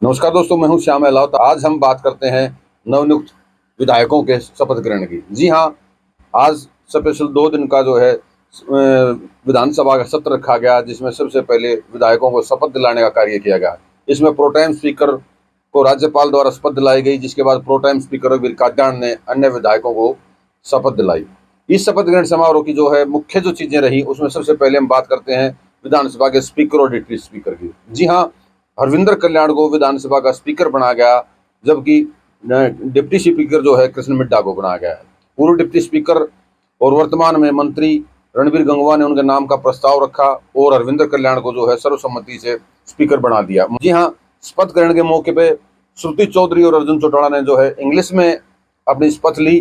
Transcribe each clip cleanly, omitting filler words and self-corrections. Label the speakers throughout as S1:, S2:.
S1: नमस्कार दोस्तों, मैं हूं श्याम अहलावत। आज हम बात करते हैं नवनियुक्त विधायकों के शपथ ग्रहण की। जी हां, आज स्पेशल 2 दिन का जो है विधानसभा का सत्र रखा गया, जिसमें सबसे पहले विधायकों को शपथ दिलाने का कार्य किया गया। इसमें प्रोटेम स्पीकर को राज्यपाल द्वारा शपथ दिलाई गई, जिसके बाद प्रोटेम स्पीकर वीर कात्यायन ने अन्य विधायकों को शपथ दिलाई। इस शपथ ग्रहण समारोह की जो है मुख्य जो चीजें रही, उसमें सबसे पहले हम बात करते हैं विधानसभा के स्पीकर और डिप्टी स्पीकर की। जी हाँ, हरविंदर कल्याण को विधानसभा का स्पीकर बनाया गया, जबकि डिप्टी स्पीकर जो है कृष्ण मिड्ढा को बनाया गया है। पूर्व डिप्टी स्पीकर और वर्तमान में मंत्री रणबीर गंगवा ने उनके नाम का प्रस्ताव रखा और हरविंदर कल्याण को जो है सर्वसम्मति से स्पीकर बना दिया। जी हाँ, शपथ ग्रहण के मौके पे श्रुति चौधरी और अर्जुन चौटाला ने जो है इंग्लिश में अपनी शपथ ली,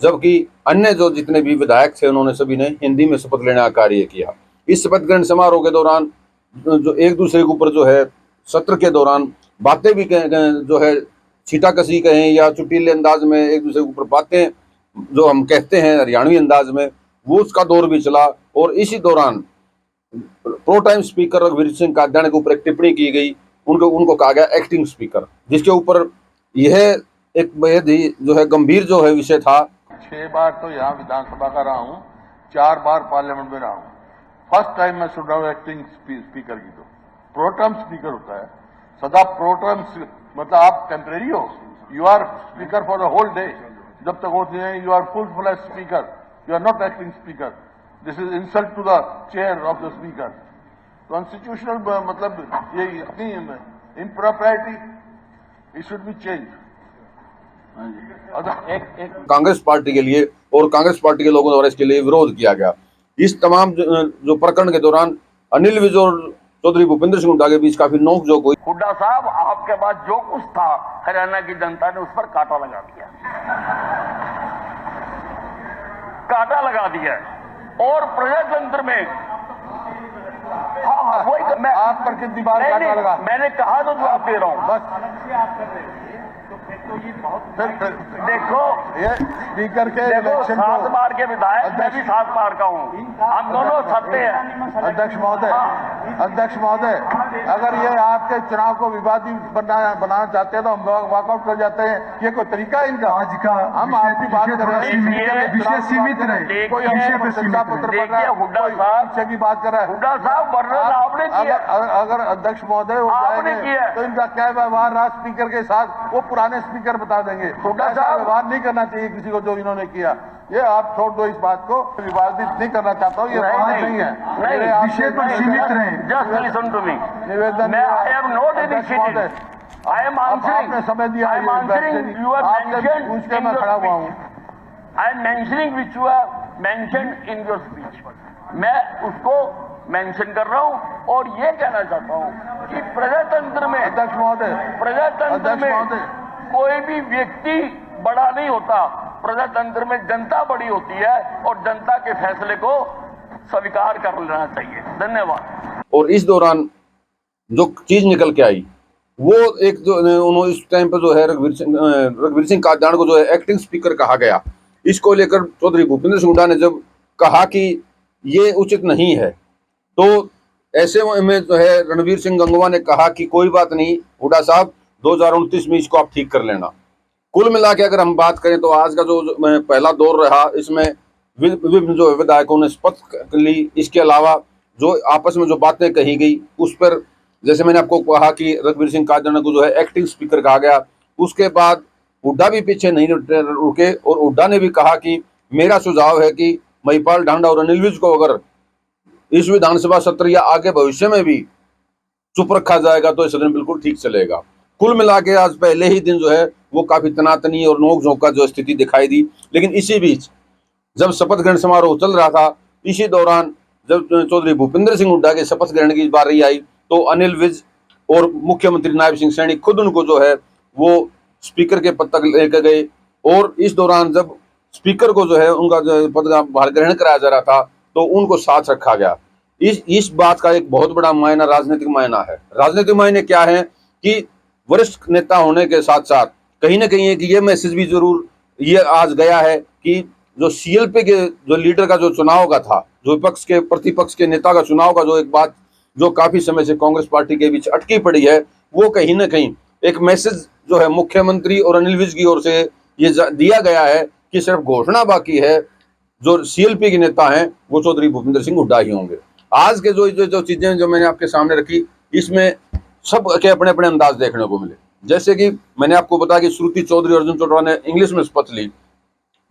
S1: जबकि अन्य जो जितने भी विधायक थे उन्होंने सभी ने हिंदी में शपथ लेने का कार्य किया। इस शपथ ग्रहण समारोह के दौरान जो एक दूसरे के ऊपर जो है सत्र के दौरान बातें भी जो है छीटाकशी कहें या चुटीले अंदाज में एक दूसरे के ऊपर बातें जो हम कहते हैं हरियाणवी अंदाज में, वो उसका दौर भी चला। और इसी दौरान प्रो टाइम स्पीकर रघुवीर सिंह कात्यायन के ऊपर एक टिप्पणी की गई। उनको कहा गया एक्टिंग स्पीकर, जिसके ऊपर यह एक बेहद ही जो है गंभीर जो है विषय था।
S2: 6 बार तो यहाँ विधानसभा का रहा हूँ, 4 बार पार्लियामेंट में रहा हूँ। फर्स्ट टाइम मैं सुन रहा हूँ एक्टिंग स्पीकर की। तो प्रोटर्म स्पीकर होता है, सदा प्रोटर्म मतलब आप टेम्परेरी हो, you are speaker for the whole day. जब तक होती है you are full flash speaker, you are not acting speaker. This is insult to the chair of the speaker. Constitutional मतलब ये इतनी impropriety, it should be change.
S1: Congress party के लिए और कांग्रेस पार्टी के लोगों द्वारा इसके लिए विरोध किया गया। इस तमाम जो प्रकरण के दौरान अनिल विज और चौधरी भूपेंद्र सिंह हुड्डा के बीच काफी नोकझोंक हुई।
S3: हुड्डा साहब, आपके बाद जो कुछ था हरियाणा की जनता ने उस पर कांटा लगा दिया, कांटा लगा दिया। और प्रजातंत्र में हाँ वही मैं
S2: आप पर कितनी बार कांटा लगा?
S3: मैंने कहा तो जवाब दे रहा हूं
S2: बस।
S3: देखो
S2: ये स्पीकर के
S3: देखो,
S2: इलेक्शन
S3: 7 बार के विधायक, मैं भी 7 बार का हूँ, हम दोनों सत्य हैं।
S2: अध्यक्ष महोदय, अगर ये आपके चुनाव को विवादित बनाना चाहते हैं तो हम वॉकआउट कर जाते हैं। ये कोई तरीका है इनका? आज का हम आपकी बात कर रहे हैं, विषय सीमित रहे। कोई चर्चा पत्र पढ़ रहा है,
S3: हुड्डा साहब
S2: पीछे की बात कर रहा है।
S3: हुड्डा साहब, वर्णन आपने किया।
S2: अगर अध्यक्ष महोदय हो जाएंगे तो इनका क्या व्यवहार रहा स्पीकर के साथ, वो पुराने स्पीकर बता देंगे।
S3: हुड्डा
S2: ऐसा
S3: साहब,
S2: व्यवहार नहीं करना चाहिए किसी को जो इन्होंने किया। ये आप छोड़ दो इस बात को, विवादित नहीं करना चाहता हूँ, ये बात नहीं है।
S3: विषय पर सीमित रहे। जस्ट लिसन टू मी,
S2: निवेदन,
S3: मैं I am not initiated, I am answering.
S2: आपने समय दिया,
S3: I am answering, you are mentioned
S2: पूछ के मैं खड़ा हुआ हूँ।
S3: I am mentioning which you are mentioned in your speech. मैं उसको मेंशन कर रहा हूँ और ये कहना चाहता हूँ कि प्रजातंत्र में,
S2: अध्यक्ष महोदय,
S3: प्रजातंत्र में कोई भी व्यक्ति बड़ा नहीं होता। प्रजातंत्र में जनता बड़ी होती है और जनता के फैसले को स्वीकार कर लेना चाहिए। धन्यवाद।
S1: और इस दौरान जो चीज निकल के आई वो एक जो उन्होंने इस टाइम पर जो है रघुवीर सिंह कात्यायन को जो है एक्टिंग स्पीकर कहा गया। इसको लेकर चौधरी भूपेंद्र सिंह हुड्डा ने जब कहा कि ये उचित नहीं है, तो ऐसे में जो है रणबीर सिंह गंगवा ने कहा कि कोई बात नहीं हुड्डा साहब, 2029 में इसको आप ठीक कर लेना। कुल मिला के अगर हम बात करें तो आज का जो पहला दौर रहा, इसमें विभिन्न जो विधायकों ने शपथ ली। इसके अलावा जो आपस में जो बातें कही गई उस पर, जैसे मैंने आपको कहा कि रघुवीर सिंह कात्यायन को जो है एक्टिंग स्पीकर कहा गया। उसके बाद हुड्डा भी पीछे नहीं रुके और हुड्डा ने भी कहा कि मेरा सुझाव है कि महिपाल ढांडा और अनिल विज को अगर इस विधानसभा सत्र या आगे भविष्य में भी चुप रखा जाएगा तो सदन बिल्कुल ठीक चलेगा। कुल मिला के आज पहले ही दिन जो है वो काफी तनातनी और नोकझोंक का जो स्थिति दिखाई दी। लेकिन इसी बीच जब शपथ ग्रहण समारोह चल रहा था, इसी दौरान जब चौधरी भूपेंद्र सिंह हुड्डा के शपथ ग्रहण की बारी आई तो अनिल विज और मुख्यमंत्री नायब सिंह सैनी खुद उनको जो है वो स्पीकर के पद तक लेकर गए। और इस दौरान जब स्पीकर को जो है उनका पद का भार ग्रहण कराया जा रहा था तो उनको साथ रखा गया। इस बात का एक बहुत बड़ा मायना राजनीतिक मायना है। राजनीतिक मायने क्या है कि वरिष्ठ नेता होने के साथ साथ कहीं ना कहीं एक ये मैसेज भी जरूर ये आज गया है कि जो सीएलपी के जो लीडर का जो चुनाव का था, जो विपक्ष के प्रतिपक्ष के नेता का चुनाव का जो एक बात जो काफी समय से कांग्रेस पार्टी के बीच अटकी पड़ी है, वो कहीं ना कहीं एक मैसेज जो है मुख्यमंत्री और अनिल विज की ओर से ये दिया गया है कि सिर्फ घोषणा बाकी है, जो सीएलपी के नेता हैं वो चौधरी भूपेंद्र सिंह हुड्डा ही होंगे। आज के जो चीजें जो मैंने आपके सामने रखी, इसमें सब के अपने अपने अंदाज देखने को मिले। जैसे कि मैंने आपको बताया कि श्रुति चौधरी और अर्जुन चौटाला ने इंग्लिश में शपथ ली,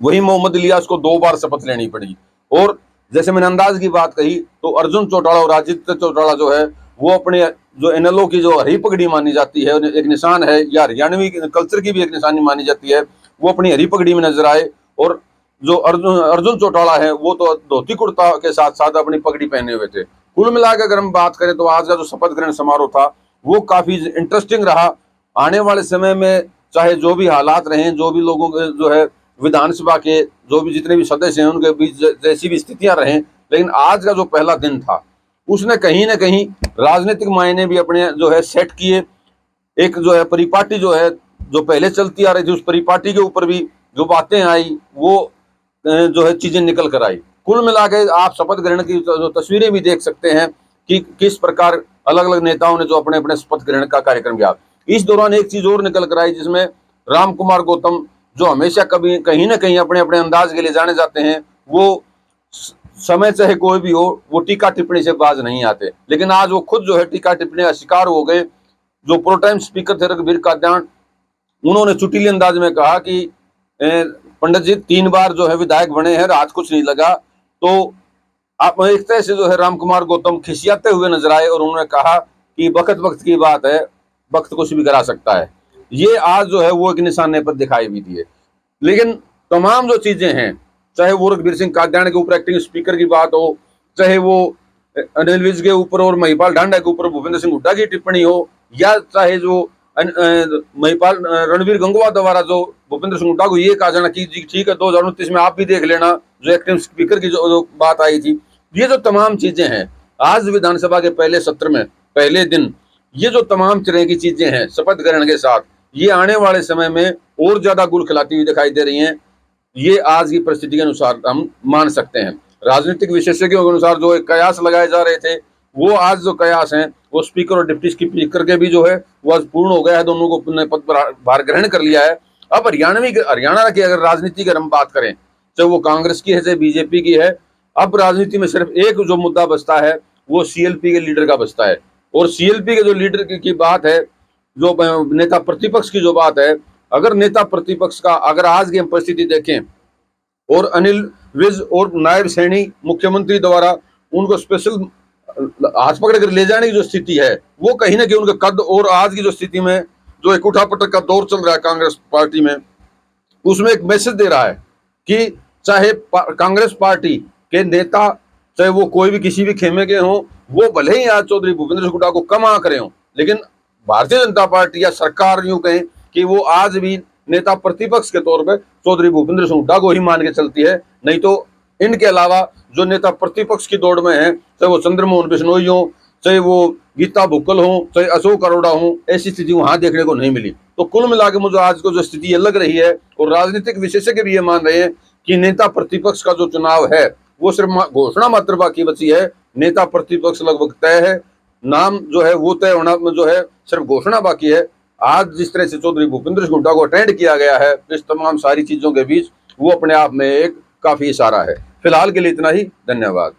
S1: वही मोहम्मद इलियास को 2 बार शपथ लेनी पड़ी। और जैसे मैंने अंदाज की बात कही तो अर्जुन चौटाला और आदित्य चौटाला जो है वो अपने जो एनएलओ की जो हरी पगड़ी मानी जाती है, एक निशान है, या हरियाणवी कल्चर की भी एक निशानी मानी जाती है, वो अपनी हरी पगड़ी में नजर आए। और जो अर्जुन चौटाला है वो तो धोती कुर्ता के साथ साथ अपनी पगड़ी पहने हुए थे। कुल मिलाकर अगर हम बात करें तो आज का जो शपथ ग्रहण समारोह था वो काफी इंटरेस्टिंग रहा। आने वाले समय में चाहे जो भी हालात रहे, जो भी लोगों के जो है विधानसभा के जो भी जितने भी सदस्य हैं उनके बीच जैसी भी स्थितियां रहें, लेकिन आज का जो पहला दिन था उसने कहीं ना कहीं राजनीतिक मायने भी अपने जो है सेट किए। एक जो है परिपाटी जो है जो पहले चलती आ रही थी, उस परिपाटी के ऊपर भी जो बातें आई वो जो है चीजें निकल कर आई। कुल मिला के आप शपथ ग्रहण की जो तस्वीरें भी देख सकते हैं कि किस प्रकार अलग अलग नेताओं ने जो अपने अपने शपथ ग्रहण का कार्यक्रम किया। इस दौरान एक चीज और निकल कर आई जिसमें राम कुमार गौतम, जो हमेशा कभी कहीं ना कहीं अपने अपने अंदाज के लिए जाने जाते हैं, वो समय चाहे कोई भी हो वो टीका टिप्पणी से बाज नहीं आते, लेकिन आज वो खुद जो है टीका टिप्पणी का शिकार हो गए। जो प्रो टाइम स्पीकर थे रघुवीर कात्यायन, उन्होंने चुटीले अंदाज में कहा कि पंडित जी 3 बार जो है विधायक बने हैं, रात कुछ नहीं लगा। तो आप एक तरह से जो है राम कुमार गौतम खिसियाते हुए नजर आए और उन्होंने कहा कि वक्त की बात है, वक्त कुछ भी करा सकता है। ये आज जो है वो एक निशाने पर दिखाई भी दिए। लेकिन तमाम जो चीजें हैं, चाहे वो रघुवीर सिंह कात्यायन के ऊपर एक्टिंग स्पीकर की बात हो, चाहे वो अनिल विज के ऊपर और महिपाल ढांडा के ऊपर भूपेंद्र सिंह हुड्डा की टिप्पणी हो, या चाहे जो महिपाल रणवीर गंगवा द्वारा जो भूपेंद्र सिंह हुड्डा को ये कहा जाना कि जी ठीक है 2029 में आप भी देख लेना, जो एक्टिंग स्पीकर की जो बात आई थी, ये जो तमाम चीजें हैं आज विधानसभा के पहले सत्र में पहले दिन, ये जो तमाम तरह की चीजें हैं शपथ ग्रहण के साथ, ये आने वाले समय में और ज्यादा गुल खिलाती हुई दिखाई दे रही हैं। ये आज की परिस्थिति के अनुसार हम मान सकते हैं। राजनीतिक विशेषज्ञों के अनुसार जो एक कयास लगाए जा रहे थे, वो आज जो कयास हैं वो स्पीकर और डिप्टी स्पीकर के भी जो है वो आज पूर्ण हो गया है, दोनों को अपने पद पर भार ग्रहण कर लिया है। अब हरियाणा की अगर राजनीति की हम बात करें, चाहे वो कांग्रेस की है चाहे बीजेपी की है, अब राजनीति में सिर्फ एक जो मुद्दा बचता है वो सीएलपी के लीडर का बचता है। और सीएलपी के जो लीडर की बात है, जो नेता प्रतिपक्ष की जो बात है, अगर नेता प्रतिपक्ष का अगर आज की हम परिस्थिति देखें और अनिल विज और नायब सैनी मुख्यमंत्री द्वारा उनको स्पेशल हाथ पकड़ कर ले जाने की जो स्थिति है, वो कहीं ना कहीं उनके कद और आज की जो स्थिति में जो एक उठापटक का दौर चल रहा है कांग्रेस पार्टी में, उसमें एक मैसेज दे रहा है कि चाहे कांग्रेस पार्टी के नेता चाहे वो कोई भी किसी भी खेमे के हों, वो भले ही आज चौधरी भूपेंद्र सिंह हुड्डा को कम आ करे हों, लेकिन भारतीय जनता पार्टी या सरकार यूं कहें कि वो आज भी नेता प्रतिपक्ष के तौर पर चौधरी भूपेंद्र सिंह हुड्डा को ही मान के चलती है। नहीं तो इनके अलावा जो नेता प्रतिपक्ष की दौड़ में है, चाहे वो चंद्रमोहन बिश्नोई हो, चाहे वो गीता भुक्कल हो, चाहे अशोक अरोड़ा हो, ऐसी स्थिति वहां देखने को नहीं मिली। तो कुल मिलाकर मुझे आज को जो स्थिति ये लग रही है, और राजनीतिक विशेषज्ञ भी ये मान रहे हैं कि नेता प्रतिपक्ष का जो चुनाव है वो सिर्फ घोषणा मात्र बाकी बची है, नेता प्रतिपक्ष लगभग तय है, नाम जो है वो तय होना जो है सिर्फ घोषणा बाकी है। आज जिस तरह से चौधरी भूपेंद्र सिंह हुड्डा को अटेंड किया गया है, इस तमाम सारी चीजों के बीच वो अपने आप में एक काफी इशारा है। फिलहाल के लिए इतना ही, धन्यवाद।